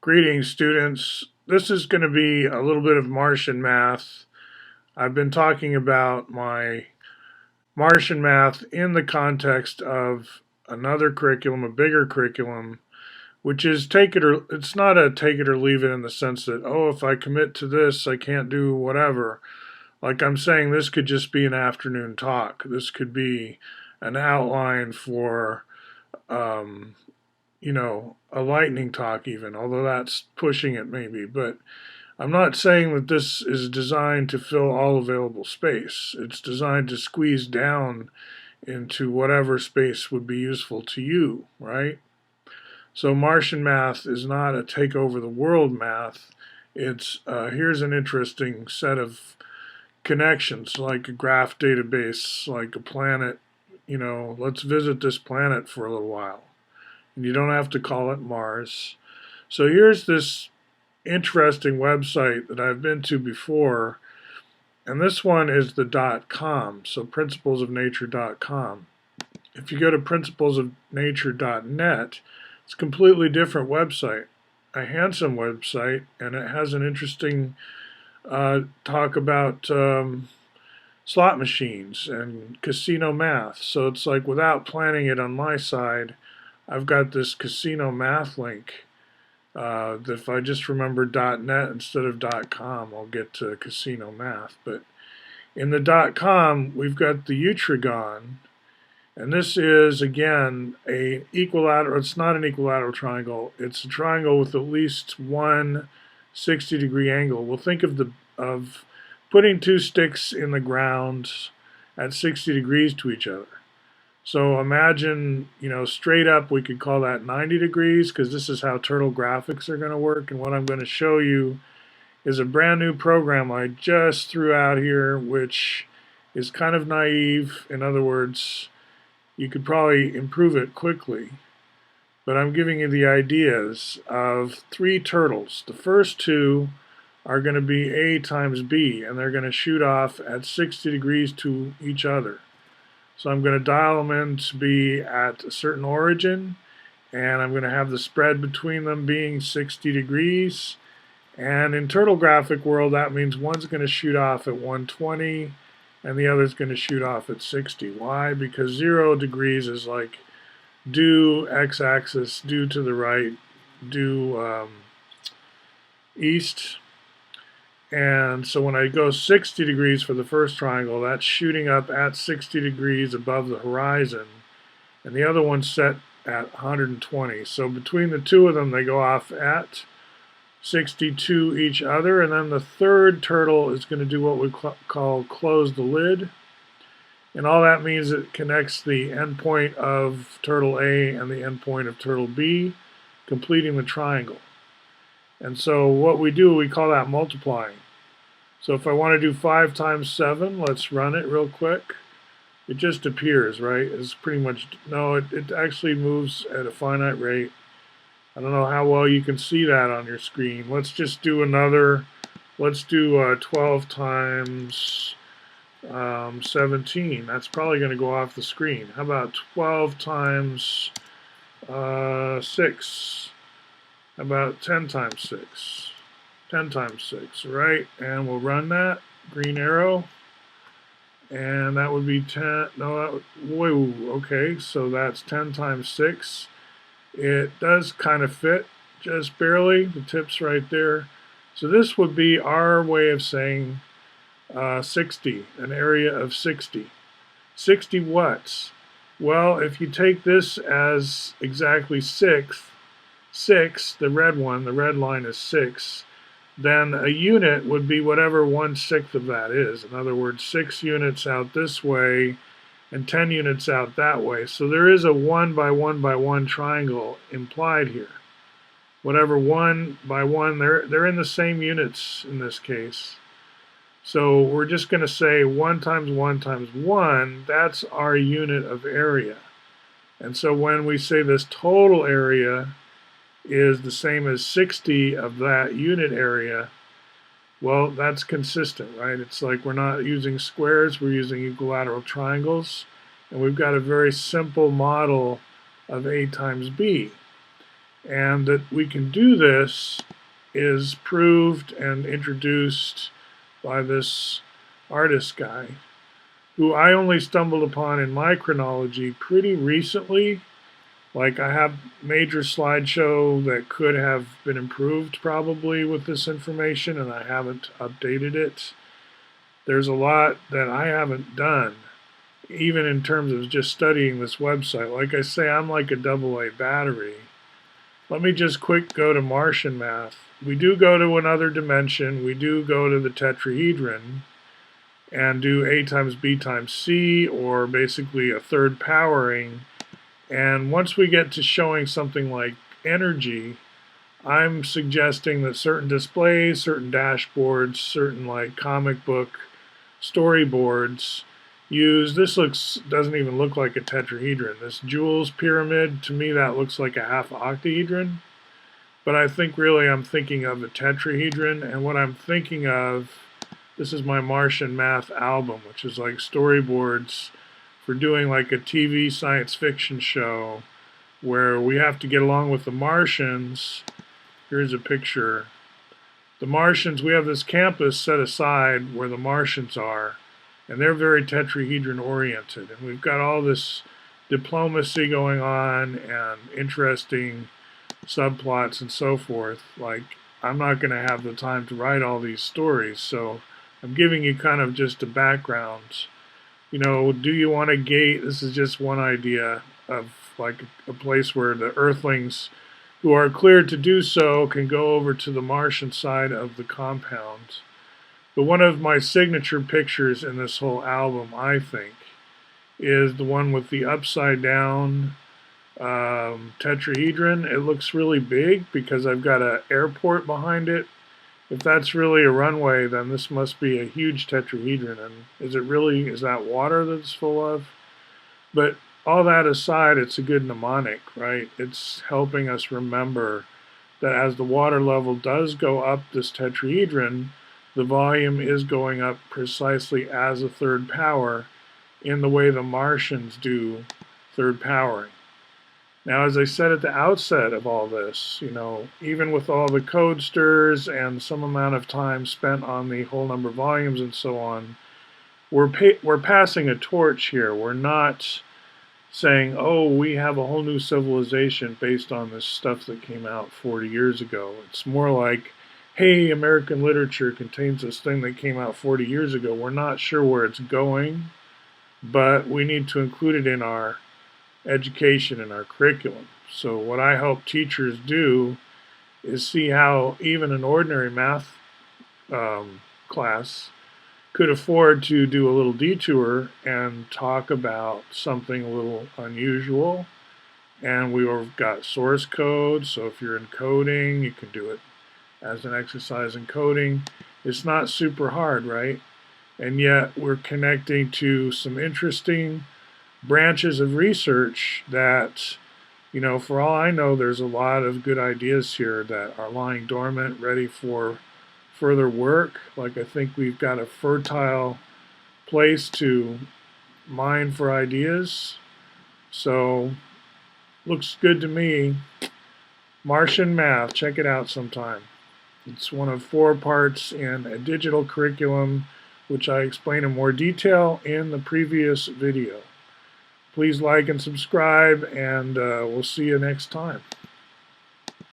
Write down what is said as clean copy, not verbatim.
Greetings, students. This is going to be a little bit of Martian math. I've been talking about my Martian math in the context of another curriculum, a bigger curriculum, which is it's not a take it or leave it in the sense that, oh, if I commit to this, I can't do whatever. Like I'm saying, this could just be an afternoon talk. This could be an outline for um, a lightning talk even, although that's pushing it maybe. But I'm not saying that this is designed to fill all available space. It's designed to squeeze down into whatever space would be useful to you, right? So Martian math is not a take over the world math. It's here's an interesting set of connections, like a graph database, like a planet. Let's visit this planet for a little while. And you don't have to call it Mars. So here's this interesting website that I've been to before, and this one is the .com, so principlesofnature.com. If you go to principlesofnature.net, it's a completely different website, a handsome website, and it has an interesting talk about slot machines and casino math. So it's like, without planning it on my side, I've got this casino math link that if I just remember .net instead of .com, I'll get to casino math. But in the .com, we've got the Eutrigon, and this is, again, a equilateral. It's not an equilateral triangle. It's a triangle with at least one 60-degree angle. We'll think of putting two sticks in the ground at 60 degrees to each other. So imagine, straight up we could call that 90 degrees, because this is how turtle graphics are going to work. And what I'm going to show you is a brand new program I just threw out here, which is kind of naive. In other words, you could probably improve it quickly. But I'm giving you the ideas of three turtles. The first two are going to be A times B, and they're going to shoot off at 60 degrees to each other. So I'm going to dial them in to be at a certain origin, and I'm going to have the spread between them being 60 degrees. And in turtle graphic world, that means one's going to shoot off at 120 and the other's going to shoot off at 60. Why? Because 0 degrees is like due x-axis, due to the right, due east. And so when I go 60 degrees for the first triangle, that's shooting up at 60 degrees above the horizon. And the other one's set at 120. So between the two of them, they go off at 62 each other. And then the third turtle is going to do what we call close the lid. And all that means it connects the endpoint of turtle A and the endpoint of turtle B, completing the triangle. And so what we do, we call that multiplying. So if I want to do 5 times 7, let's run it real quick. It just appears, right? It's pretty much, no, it actually moves at a finite rate. I don't know how well you can see that on your screen. Let's just do another, let's do 12 times 17. That's probably going to go off the screen. How about 12 times 6? How about 10 times 6? 10 times 6, right? And we'll run that, green arrow. And that would be 10, no, whoa, okay, so that's 10 times 6. It does kind of fit, just barely, the tip's right there. So this would be our way of saying 60, an area of 60. 60 watts. Well, if you take this as exactly 6, the red one, the red line is 6, then a unit would be whatever 1/6 of that is. In other words, 6 units out this way and 10 units out that way. So there is a 1 by 1 by 1 triangle implied here. Whatever 1 by 1, they're in the same units in this case. So we're just going to say 1 times 1 times 1, that's our unit of area. And so when we say this total area is the same as 60 of that unit area, well, that's consistent, right? It's like we're not using squares, we're using equilateral triangles, and we've got a very simple model of A times B. And that we can do this is proved and introduced by this artist guy, who I only stumbled upon in my chronology pretty recently. Like, I have major slideshow that could have been improved probably with this information, and I haven't updated it. There's a lot that I haven't done, even in terms of just studying this website. Like I say, I'm like a AA battery. Let me just quick go to Martian math. We do go to another dimension. We do go to the tetrahedron and do A times B times C, or basically a third powering. And once we get to showing something like energy, I'm suggesting that certain displays, certain dashboards, certain like comic book storyboards use, this doesn't even look like a tetrahedron. This Joule's pyramid, to me that looks like a half octahedron. But I think really I'm thinking of a tetrahedron, and what I'm thinking of, this is my Martian math album, which is like storyboards for doing like a TV science fiction show where we have to get along with the Martians. Here's a picture. The Martians, we have this campus set aside where the Martians are, and they're very tetrahedron oriented. And we've got all this diplomacy going on and interesting subplots and so forth. Like, I'm not going to have the time to write all these stories, so I'm giving you kind of just a background. You know, do you want a gate? This is just one idea of like a place where the Earthlings who are cleared to do so can go over to the Martian side of the compound. But one of my signature pictures in this whole album, I think, is the one with the upside down tetrahedron. It looks really big because I've got an airport behind it. If that's really a runway, then this must be a huge tetrahedron. And is that water that it's full of? But all that aside, it's a good mnemonic, right? It's helping us remember that as the water level does go up this tetrahedron, the volume is going up precisely as a third power in the way the Martians do third powering. Now, as I said at the outset of all this, you know, even with all the code stirs and some amount of time spent on the whole number volumes and so on, we're passing a torch here. We're not saying, oh, we have a whole new civilization based on this stuff that came out 40 years ago. It's more like, hey, American literature contains this thing that came out 40 years ago. We're not sure where it's going, but we need to include it in our education and our curriculum. So what I hope teachers do is see how even an ordinary math class could afford to do a little detour and talk about something a little unusual. And we've got source code, so if you're in coding, you can do it as an exercise in coding. It's not super hard, right? And yet we're connecting to some interesting branches of research that, you know, for all I know, there's a lot of good ideas here that are lying dormant, ready for further work. Like, I think we've got a fertile place to mine for ideas. So, looks good to me. Martian math, check it out sometime. It's one of 4 parts in a digital curriculum, which I explain in more detail in the previous video. Please like and subscribe, and we'll see you next time.